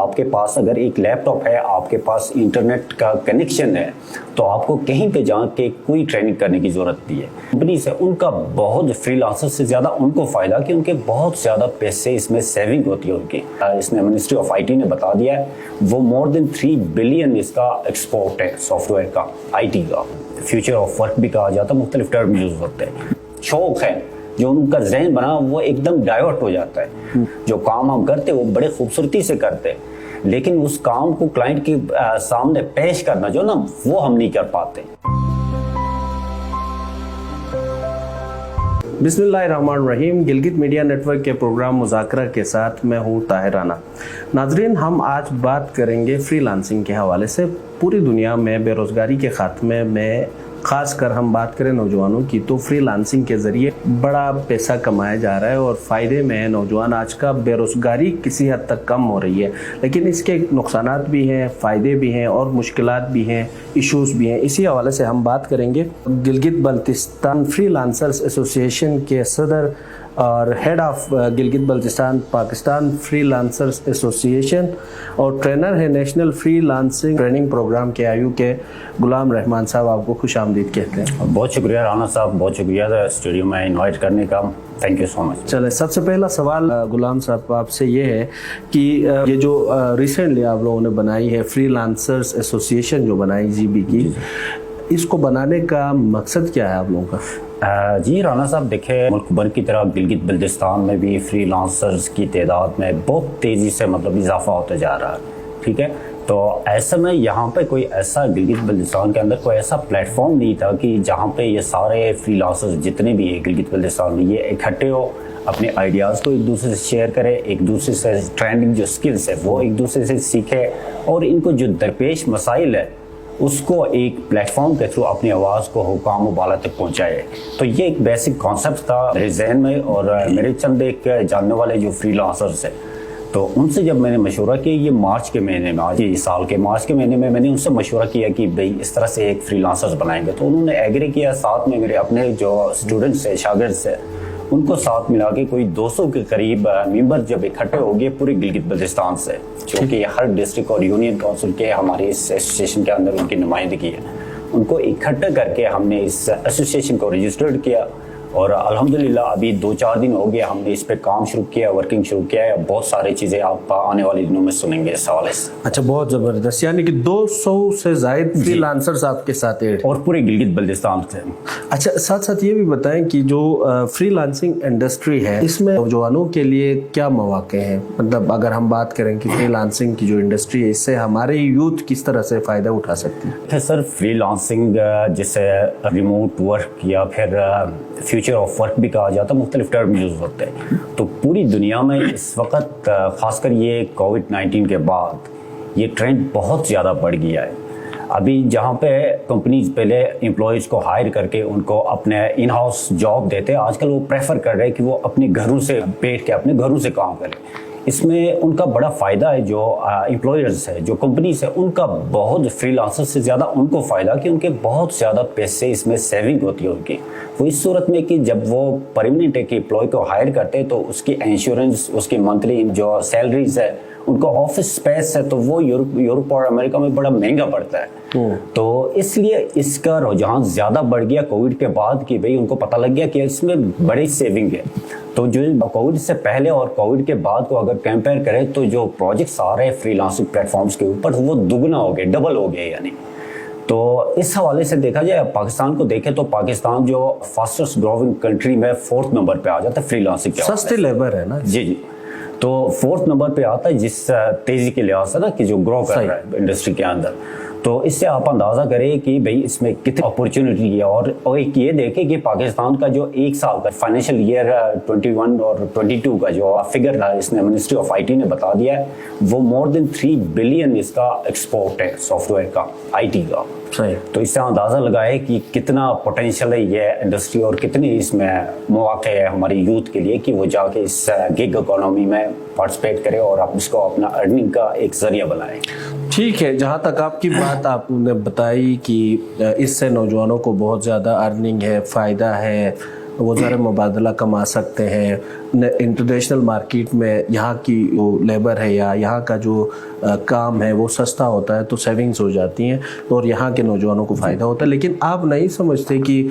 آپ کے پاس اگر ایک لیپ ٹاپ ہے, آپ کے پاس انٹرنیٹ کا کنیکشن ہے, تو آپ کو کہیں پہ جا کے کوئی ٹریننگ کرنے کی ضرورت نہیں ہے. کمپنی سے ان کا بہت فری لانسر سے زیادہ ان کو فائدہ کہ ان کے بہت زیادہ پیسے اس میں سیونگ ہوتی ہے ان کی. اس نے منسٹری آف آئی ٹی نے بتا دیا ہے وہ مور دین 3 بلین اس کا ایکسپورٹ ہے سافٹ ویئر کا, آئی ٹی کا. فیوچر آف ورک بھی کہا جاتا ہے, مختلف ٹرم یوز ہوتے ہیں. شوق ہے جو ان کا ذہن بنا وہ ایک دم ڈائیورٹ ہو جاتا ہے. جو کام ہم کرتے وہ بڑے خوبصورتی سے کرتے, لیکن اس کام کو کلائنٹ کے سامنے پیش کرنا جو نا وہ ہم نہیں کر پاتے. بسم اللہ الرحمن الرحیم. گلگت میڈیا نیٹ ورک کے پروگرام مذاکرہ کے ساتھ میں ہوں طاہر رانا. ناظرین, ہم آج بات کریں گے فری لانسنگ کے حوالے سے. پوری دنیا میں بے روزگاری کے خاتمے میں خاص کر ہم بات کریں نوجوانوں کی تو فری لانسنگ کے ذریعے بڑا پیسہ کمایا جا رہا ہے اور فائدے میں ہے نوجوان. آج کا بے روزگاری کسی حد تک کم ہو رہی ہے, لیکن اس کے نقصانات بھی ہیں, فائدے بھی ہیں اور مشکلات بھی ہیں, ایشوز بھی ہیں. اسی حوالے سے ہم بات کریں گے گلگت بلتستان فری لانسرز ایسوسی ایشن کے صدر اور head of Gilgit Baltistan Pakistan freelancers association اور ٹرینر ہے national freelancing training programme کے آیو کے غلام رحمان صاحب. آپ کو خوش آمدید کہتے ہیں. بہت شکریہ رانا صاحب, بہت شکریہ اسٹوڈیو میں انوائٹ کرنے کا. تھینک یو سو مچ. چلے, سب سے پہلا سوال غلام صاحب آپ سے یہ ہے کہ یہ جو ریسنٹلی آپ لوگوں نے بنائی ہے فری لانسرز ایسوسی ایشن جو بنائی جی بی کی, اس کو بنانے کا مقصد کیا ہے آپ لوگوں کا؟ جی رانا صاحب, دیکھیں ملک بھر کی طرح گلگت بلتستان میں بھی فری لانسرز کی تعداد میں بہت تیزی سے اضافہ ہوتا جا رہا ہے. ٹھیک ہے, تو ایسے میں یہاں پہ کوئی ایسا گلگت بلتستان کے اندر کوئی ایسا پلیٹ فارم نہیں تھا کہ جہاں پہ یہ سارے فری لانسرز جتنے بھی ہیں گلگت بلتستان میں یہ اکٹھے ہو, اپنے آئیڈیاز کو ایک دوسرے سے شیئر کرے, ایک دوسرے سے ٹرینڈنگ جو سکلز ہے وہ ایک دوسرے سے سیکھے, اور ان کو جو درپیش مسائل ہے اس کو ایک پلیٹ فارم کے تھرو اپنی آواز کو حکام و بالا تک پہنچائے. تو یہ ایک بیسک کانسیپٹ تھا میرے ذہن میں, اور میرے چند ایک جاننے والے جو فری لانسرز ہیں تو ان سے جب میں نے مشورہ کیا یہ مارچ کے مہینے میں, آج اس سال کے مارچ کے مہینے میں نے ان سے مشورہ کیا کہ بھئی اس طرح سے ایک فری لانسرز بنائیں گے, تو انہوں نے ایگری کیا. ساتھ میں میرے اپنے جو اسٹوڈنٹس ہیں, شاگرد ہیں, ان کو ساتھ ملا کے کوئی 200 کے قریب ممبر جب اکٹھے ہو گئے پورے گلگت بلتستان سے, کیونکہ ہر ڈسٹرکٹ اور یونین کونسل کے ہمارے اس ایسوسیشن کے اندر ان کی نمائندگی ہے, ان کو اکٹھا کر کے ہم نے اس ایسوسیشن کو رجسٹرڈ کیا. اور الحمدللہ ابھی 2-4 دن ہو گیا ہم نے اس پہ کام شروع کیا, ورکنگ شروع کیا ہے. بہت ساری چیزیں آپ آنے والے دنوں میں سنیں گے اس حوالے سے. اچھا, بہت زبردست. یعنی کہ 200 سے زائد فری لانسرز آپ کے ساتھ ہیں اور پورے گلگت بلتستان سے. اچھا, ساتھ ساتھ یہ بھی بتائیں کہ جو فری لانسنگ انڈسٹری ہے اس میں نوجوانوں کے لیے کیا مواقع ہیں؟ مطلب اگر ہم بات کریں کہ فری لانسنگ کی جو انڈسٹری ہے اس سے ہمارے یوتھ کس طرح سے فائدہ اٹھا سکتی ہے؟ سر, فری لانسنگ جسے ریموٹ ورک یا پھر فیوچر آف ورک بھی کہا جاتا ہے, مختلف ٹرم یوز ہوتے ہیں. تو پوری دنیا میں اس وقت خاص کر یہ کووڈ-19 کے بعد یہ ٹرینڈ بہت زیادہ بڑھ گیا ہے. ابھی جہاں پہ کمپنیز پہلے امپلائیز کو ہائر کر کے ان کو اپنے ان ہاؤس جاب دیتے, آج کل وہ پریفر کر رہے ہیں کہ وہ اپنے گھروں سے بیٹھ کے اپنے گھروں سے کام کریں. اس میں ان کا بڑا فائدہ ہے, جو امپلائرز ہے, جو کمپنیز ہے, ان کا بہت فری لانسر سے زیادہ ان کو فائدہ کہ ان کے بہت زیادہ پیسے اس میں سیونگ ہوتی ہے ان کی. وہ اس صورت میں کہ جب وہ پرماننٹ ایک امپلائی کو ہائر کرتے ہیں تو اس کی انشورنس, اس کی منتھلی جو سیلریز ہے, ان کو آفس اسپیس ہے, تو وہ یورپ اور امریکہ میں بڑا مہنگا پڑتا ہے. تو اس لیے اس کا رجحان زیادہ بڑھ گیا کووڈ کے بعد کہ بھئی ان کو پتہ لگ گیا کہ اس میں بڑی سیونگ ہے. تو جو کووڈ سے پہلے اور کووڈ کے بعد کو اگر کمپیئر کریں تو جو پروجیکٹس آ رہے ہیں فری لانسنگ پلیٹ فارمز کے اوپر وہ دگنا ہو گئے, ڈبل ہو گئے. یعنی تو اس حوالے سے دیکھا جائے, پاکستان کو دیکھیں تو پاکستان جو فاسٹسٹ گروئنگ کنٹری میں 4تھ نمبر پہ آ جاتا ہے فری لانسنگ کے. سستی لیبر ہے نا. جی, تو 4تھ نمبر پہ آتا ہے جس تیزی کے لحاظ سے نا کہ جو گرو کر رہا ہے انڈسٹری کے اندر. تو اس سے آپ اندازہ کریں کہ بھئی اس میں کتنی اپورچونٹی ہے. اور ایک یہ دیکھیں کہ پاکستان کا جو ایک سال کا فائنینشیل ایئر 21 اور 22 کا جو فگر ہے اس نے منسٹری آف آئی ٹی نے بتا دیا ہے وہ مور دین 3 بلین اس کا ایکسپورٹ ہے سافٹ ویئر کا, آئی ٹی کا. تو اس سے اندازہ لگائے کہ کتنا پوٹینشیل ہے یہ انڈسٹری اور کتنے اس میں مواقع ہے ہماری یوتھ کے لیے کہ وہ جا کے اس گگ اکانومی میں پارٹیسپیٹ کرے اور آپ اس کو اپنا ارننگ کا ایک ذریعہ بنائیں. ٹھیک ہے, جہاں تک آپ کی بات آپ نے بتائی کہ اس سے نوجوانوں کو بہت زیادہ ارننگ ہے, فائدہ ہے, وہ زر مبادلہ کما سکتے ہیں انٹرنیشنل مارکیٹ میں، یہاں کی جو لیبر ہے یا یہاں کا جو کام ہے وہ سستا ہوتا ہے تو سیونگز ہو جاتی ہیں اور یہاں کے نوجوانوں کو فائدہ ہوتا ہے. لیکن آپ نہیں سمجھتے کہ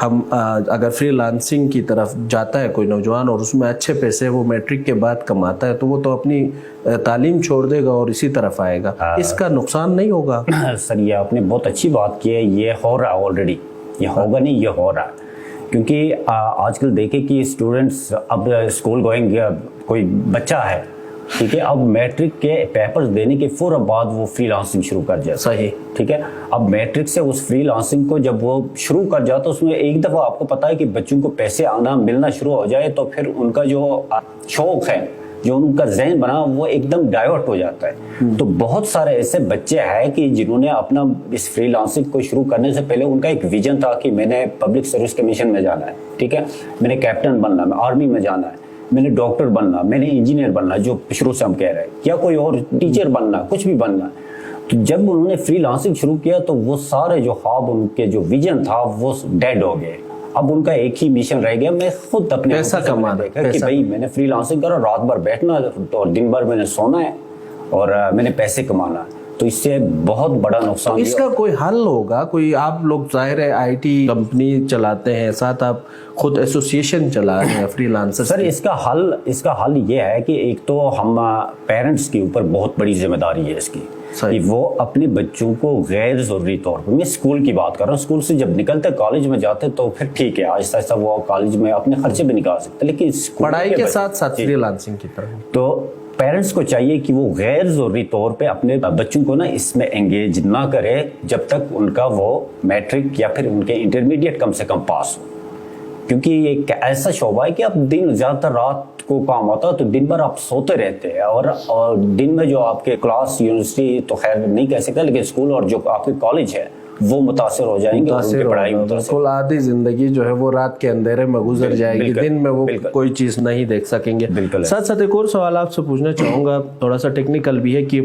ہم اگر فری لانسنگ کی طرف جاتا ہے کوئی نوجوان اور اس میں اچھے پیسے وہ میٹرک کے بعد کماتا ہے تو وہ تو اپنی تعلیم چھوڑ دے گا اور اسی طرف آئے گا، اس کا نقصان نہیں ہوگا؟ سر یہ آپ نے بہت اچھی بات کی ہے، یہ ہو رہا ہے آلریڈی، یہ ہوگا نہیں، یہ ہو رہا ہے. کیونکہ آج کل دیکھیں کہ اسٹوڈنٹس اب اسکول گوئنگ کوئی بچہ ہے، ٹھیک ہے، اب میٹرک کے پیپرز دینے کے فوراً بعد وہ فری لانسنگ شروع کر جاتا. صحیح. ٹھیک ہے، اب میٹرک سے اس فری لانسنگ کو جب وہ شروع کر جاتا، اس میں ایک دفعہ آپ کو پتا ہے کہ بچوں کو پیسے آنا ملنا شروع ہو جائے تو پھر ان کا جو شوق ہے، جو ان کا ذہن بنا، وہ ایک دم ڈائیورٹ ہو جاتا ہے. تو بہت سارے ایسے بچے ہیں کہ جنہوں نے اپنا اس فری لانسنگ کو شروع کرنے سے پہلے ان کا ایک ویژن تھا کہ میں نے پبلک سروس کمیشن میں جانا ہے، ٹھیک ہے، میں نے کیپٹن بننا، میں آرمی میں جانا ہے، میں نے ڈاکٹر بننا، میں نے انجینئر بننا، جو شروع سے ہم کہہ رہے ہیں، یا کوئی اور ٹیچر بننا، کچھ بھی بننا. تو جب انہوں نے فری لانسنگ شروع کیا تو وہ سارے جو خواب، ان کے جو ویژن تھا، وہ ڈیڈ ہو گئے. اب ان کا ایک ہی مشن رہ گیا، میں خود اپنے پیسہ کمانا، کہ بھائی میں نے فری لانسنگ کرا، رات بھر بیٹھنا اور دن بھر میں نے سونا ہے اور میں نے پیسے کمانا. تو اس سے بہت بڑا نقصان. اس کا کوئی حل ہوگا؟ کوئی آپ لوگ ظاہر ہے آئی ٹی کمپنی چلاتے ہیں، ساتھ آپ خود ایسوسیشن چلا رہے ہیں فری لانسر. سر اس کا حل یہ ہے کہ ایک تو ہم پیرنٹس کے اوپر بہت بڑی ذمہ داری ہے اس کی، کہ وہ اپنے بچوں کو غیر ضروری طور پر، میں اسکول کی بات کر رہا ہوں، اسکول سے جب نکلتے کالج میں جاتے تو پھر ٹھیک ہے، آہستہ آہستہ وہ کالج میں اپنے خرچے بھی نکال سکتے، لیکن پڑھائی کے ساتھ ساتھ فری لانسنگ کی طرف تو پیرنٹس کو چاہیے کہ وہ غیر ضروری طور پہ اپنے بچوں کو نا اس میں انگیج نہ کرے جب تک ان کا وہ میٹرک یا پھر ان کے انٹرمیڈیٹ کم سے کم پاس ہو. کیونکہ یہ ایک ایسا شعبہ ہے کہ اب دن زیادہ تر رات کو کام ہوتا ہے تو دن بھر آپ سوتے رہتے ہیں، اور دن میں جو آپ کے کلاس، یونیورسٹی تو خیر نہیں کہہ سکتے، لیکن اسکول اور جو آپ کے کالج ہے وہ متاثر ہو جائیں گے، ان کی پڑھائی بالکل. آدھی زندگی جو ہے وہ رات کے اندھیرے میں گزر جائے گی، دن میں وہ کوئی چیز نہیں دیکھ سکیں گے. ساتھ ساتھ ایک اور سوال آپ سے پوچھنا چاہوں گا، تھوڑا سا ٹیکنیکل بھی ہے، کہ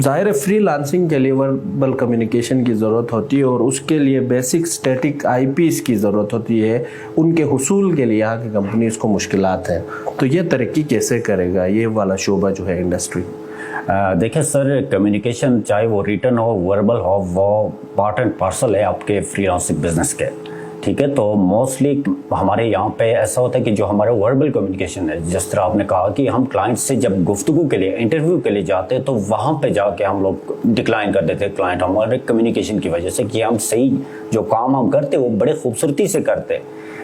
ظاہر فری لانسنگ کے لیے وربل کمیونیکیشن کی ضرورت ہوتی ہے اور اس کے لیے بیسک اسٹیٹک آئی پیز کی ضرورت ہوتی ہے، ان کے حصول کے لیے یہاں کی کمپنیز کو مشکلات ہیں. تو یہ ترقی کیسے کرے گا یہ والا شعبہ جو ہے انڈسٹری؟ دیکھیں سر، کمیونیکیشن چاہے وہ ریٹن ہو، وربل ہو، وہ پارٹ اینڈ پارسل ہے آپ کے فری لانسنگ بزنس کے، ٹھیک ہے. تو موسٹلی ہمارے یہاں پہ ایسا ہوتا ہے کہ جو ہمارا وربل کمیونیکیشن ہے، جس طرح آپ نے کہا کہ ہم کلائنٹ سے جب گفتگو کے لیے، انٹرویو کے لیے جاتے ہیں تو وہاں پہ جا کے ہم لوگ ڈکلائن کر دیتے ہیں کلائنٹ ہمارے کمیونیکیشن کی وجہ سے، کہ ہم صحیح جو کام ہم کرتے وہ بڑے خوبصورتی سے کرتے،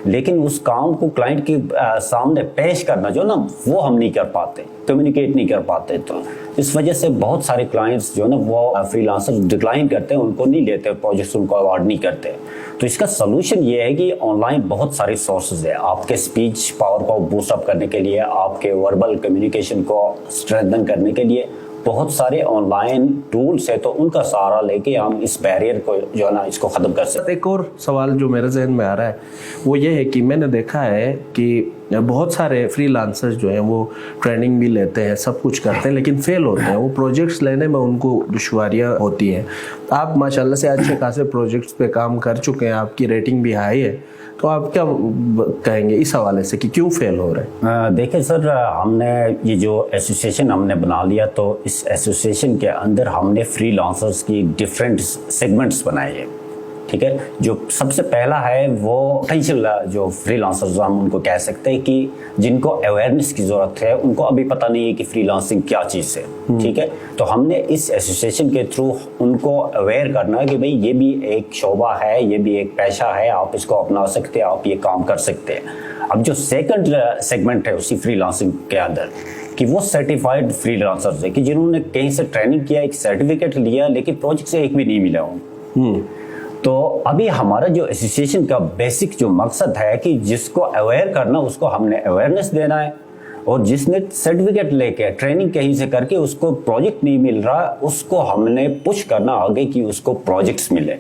لیکن اس کام کو کلائنٹ کے سامنے پیش کرنا جو نا وہ ہم نہیں کر پاتے، کمیونیکیٹ نہیں کر پاتے. تو اس وجہ سے بہت سارے کلائنٹس جو نا وہ فری لانسر ڈکلائن کرتے ہیں، ان کو نہیں لیتے، پروجیکٹس ان کو اوارڈ نہیں کرتے. تو اس کا سلوشن یہ ہے کہ آن لائن بہت سارے سورسز ہیں آپ کے اسپیچ پاور کو بوسٹ اپ کرنے کے لیے، آپ کے وربل کمیونیکیشن کو اسٹرینتھن کرنے کے لیے بہت سارے آن لائن ٹولس ہیں. تو ان کا سہارا لے کے ہم اس بیریئر کو جو ہے نا اس کو ختم کر سکتے. ایک اور سوال جو میرے ذہن میں آ رہا ہے وہ یہ ہے کہ میں نے دیکھا ہے کہ بہت سارے فری لانسرز جو ہیں وہ ٹریننگ بھی لیتے ہیں، سب کچھ کرتے ہیں، لیکن فیل ہوتے ہیں. وہ پروجیکٹس لینے میں ان کو دشواریاں ہوتی ہیں. آپ ماشاءاللہ سے اچھے خاصے پروجیکٹس پہ کام کر چکے ہیں، آپ کی ریٹنگ بھی ہائی ہے، تو آپ کیا کہیں گے اس حوالے سے کہ کیوں فیل ہو رہے ہیں؟ دیکھیں سر، ہم نے یہ جو ایسوسیشن ہم نے بنا لیا، تو اس ایسوسیشن کے اندر ہم نے فری لانسرز کی ڈفرینٹ سیگمنٹس بنائے ہیں، ٹھیک ہے. جو سب سے پہلا ہے وہ پوٹینشیل جو فری لانسرز ہم ان کو کہہ سکتے ہیں کہ جن کو اویئرنیس کی ضرورت ہے، ان کو ابھی پتہ نہیں ہے کہ فری لانسنگ کیا چیز ہے، ٹھیک ہے. تو ہم نے اس ایسوسیشن کے تھرو ان کو اویئر کرنا ہے کہ بھئی یہ بھی ایک شعبہ ہے، یہ بھی ایک پیشہ ہے، آپ اس کو اپنا سکتے ہیں، آپ یہ کام کر سکتے ہیں. اب جو سیکنڈ سیگمنٹ ہے اسی فری لانسنگ کے اندر، کہ وہ سرٹیفائڈ فری لانسرز ہیں، کہ جنہوں نے کہیں سے ٹریننگ کیا، ایک سرٹیفکیٹ لیا، لیکن پروجیکٹ سے ایک بھی نہیں ملا ہوں. تو ابھی ہمارا جو ایسوسیشن کا بیسک جو مقصد ہے کہ جس کو اویئر کرنا اس کو ہم نے اویئرنیس دینا ہے، اور جس نے سرٹیفکیٹ لے کے ٹریننگ کہیں سے کر کے اس کو پروجیکٹ نہیں مل رہا، اس کو ہم نے پش کرنا آگے کہ اس کو پروجیکٹس ملے،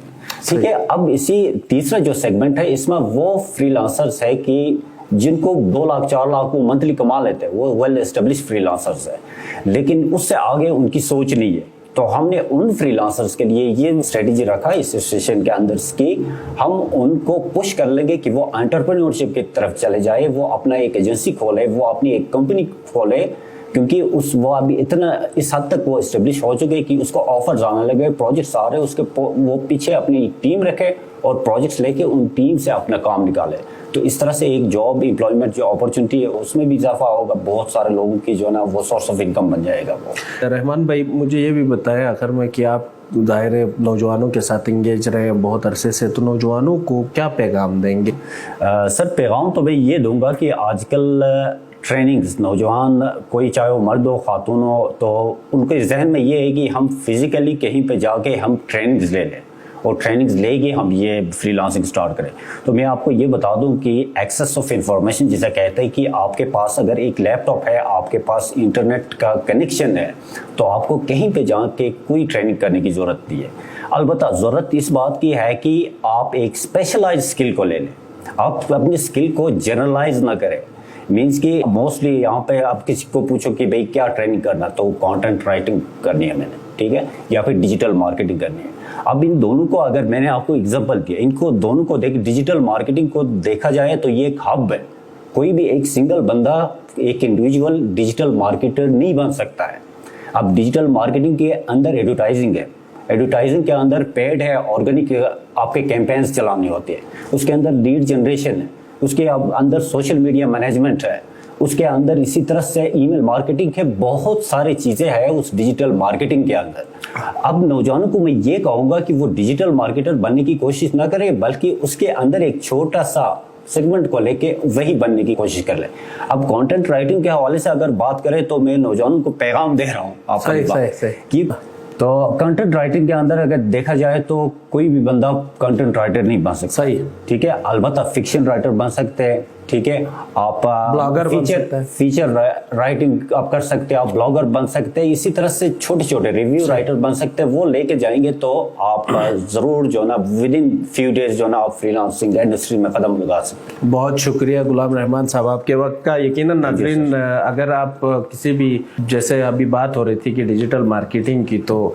ٹھیک ہے. اب اسی تیسرا جو سیگمنٹ ہے، اس میں وہ فری لانسرز ہے کہ جن کو 2 لاکھ 4 لاکھ منتھلی کما لیتے ہیں، وہ ویل اسٹیبلش فری لانسرز ہے، لیکن اس سے آگے ان کی سوچ نہیں ہے تو ہم نے ان فری لانسرز کے لیے یہ اسٹریٹجی رکھا اس ایسوسیشن کے اندر کی ہم ان کو پش کر لیں گے کہ وہ انٹرپرینورشپ کی طرف چلے جائے, وہ اپنا ایک ایجنسی کھولے, وہ اپنی ایک کمپنی کھولے, کیونکہ وہ ابھی اتنا اس حد تک وہ اسٹیبلش ہو چکے کہ اس کو آفرز آنے لگے, پروجیکٹس آ رہے, اس کے وہ پیچھے اپنی ٹیم رکھے اور پروجیکٹس لے کے ان ٹیم سے اپنا کام نکالے. تو اس طرح سے ایک جاب امپلائمنٹ جو اپرچونٹی ہے اس میں بھی اضافہ ہوگا, بہت سارے لوگوں کی جو ہے نا وہ سورس آف انکم بن جائے گا. وہ رحمان بھائی مجھے یہ بھی بتائیں آخر میں کہ آپ ظاہر نوجوانوں کے ساتھ انگیج رہے بہت عرصے سے, تو نوجوانوں کو کیا پیغام دیں گے؟ سر پیغام تو میں یہ دوں گا کہ آج کل ٹریننگز, نوجوان کوئی چاہے وہ مرد ہو خاتون ہو, تو ان کے ذہن میں یہ ہے کہ ہم فزیکلی کہیں پہ جا کے ہم ٹریننگز لے لیں اور ٹریننگز لے کے ہم یہ فری لانسنگ سٹارٹ کریں. تو میں آپ کو یہ بتا دوں کہ ایکسیس آف انفارمیشن جسے کہتے ہیں کہ آپ کے پاس اگر ایک لیپ ٹاپ ہے, آپ کے پاس انٹرنیٹ کا کنیکشن ہے, تو آپ کو کہیں پہ جا کے کوئی ٹریننگ کرنے کی ضرورت نہیں ہے. البتہ ضرورت اس بات کی ہے کہ آپ ایک اسپیشلائز اسکل کو لے لیں, آپ اپنی اسکل کو جنرلائز نہ کریں. مینس کہ موسٹلی یہاں پہ آپ کسی کو پوچھو کہ بھئی کیا ٹریننگ کرنا, تو کانٹینٹ رائٹنگ کرنی ہے میں نے, ٹھیک ہے, یا پھر ڈیجیٹل مارکیٹنگ کرنی ہے. اب ان دونوں کو اگر میں نے آپ کو ایگزامپل دیا, ان کو دونوں کو ڈیجیٹل مارکیٹنگ کو دیکھا جائے تو یہ ایک ہب ہے. کوئی بھی ایک سنگل بندہ ایک انڈیویجول ڈیجیٹل مارکیٹر نہیں بن سکتا ہے. اب ڈیجیٹل مارکیٹنگ کے اندر ایڈورٹائزنگ ہے, ایڈورٹائزنگ کے اندر پیڈ ہے, آرگینک آپ کے کیمپینز چلانے ہوتے ہیں, اس کے اندر لیڈ جنریشن ہے, اس کے اندر سوشل میڈیا مینجمنٹ ہے, اس کے اندر اسی طرح سے ای میل مارکیٹنگ ہے, بہت ساری چیزیں ہیں اس ڈیجیٹل مارکیٹنگ کے اندر. اب نوجوانوں کو میں یہ کہوں گا کہ وہ ڈیجیٹل مارکیٹر بننے کی کوشش نہ کرے, بلکہ اس کے اندر ایک چھوٹا سا سیگمنٹ کو لے کے وہی بننے کی کوشش کر لیں. اب کانٹینٹ رائٹنگ کے حوالے سے اگر بات کریں تو میں نوجوانوں کو پیغام دے رہا ہوں آپ کی. تو کنٹینٹ رائٹنگ کے اندر اگر دیکھا جائے تو کوئی بھی بندہ کنٹینٹ رائٹر نہیں بن سکتا, صحیح, ٹھیک ہے. البتہ فکشن رائٹر بن سکتے ہیں, ٹھیک ہے, آپ بلاگر فیچر رائٹنگ آپ کر سکتے ہیں, آپ بلاگر بن سکتے ہیں, اسی طرح سے چھوٹے چھوٹے ریویو رائٹر بن سکتے ہیں. وہ لے کے جائیں گے تو آپ ضرور جو نا ود ان فیو ڈیز جو نا آپ فری لانسنگ انڈسٹری میں قدم لگا سکتے ہیں. بہت شکریہ غلام رحمان صاحب آپ کے وقت کا. یقیناً ناظرین اگر آپ کسی بھی, جیسے ابھی بات ہو رہی تھی کہ ڈیجیٹل مارکیٹنگ کی, تو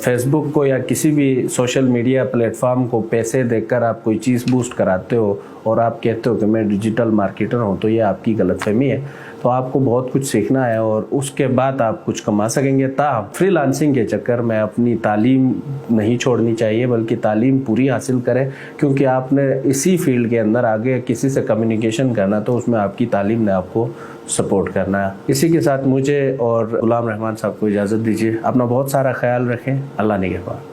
فیس بک کو یا کسی بھی سوشل میڈیا پلیٹ فارم کو پیسے دے کر آپ کوئی چیز بوسٹ کراتے ہو اور آپ کہتے ہو کہ میں ڈیجیٹل مارکیٹر ہوں, تو یہ آپ کی غلط فہمی ہے. تو آپ کو بہت کچھ سیکھنا ہے اور اس کے بعد آپ کچھ کما سکیں گے. تاہم فری لانسنگ کے چکر میں اپنی تعلیم نہیں چھوڑنی چاہیے, بلکہ تعلیم پوری حاصل کریں, کیونکہ آپ نے اسی فیلڈ کے اندر آگے کسی سے کمیونیکیشن کرنا تو اس میں آپ کی تعلیم نے آپ کو سپورٹ کرنا ہے. اسی کے ساتھ مجھے اور غلام رحمان صاحب کو اجازت دیجیے. اپنا بہت سارا خیال رکھیں. اللہ نگہبان.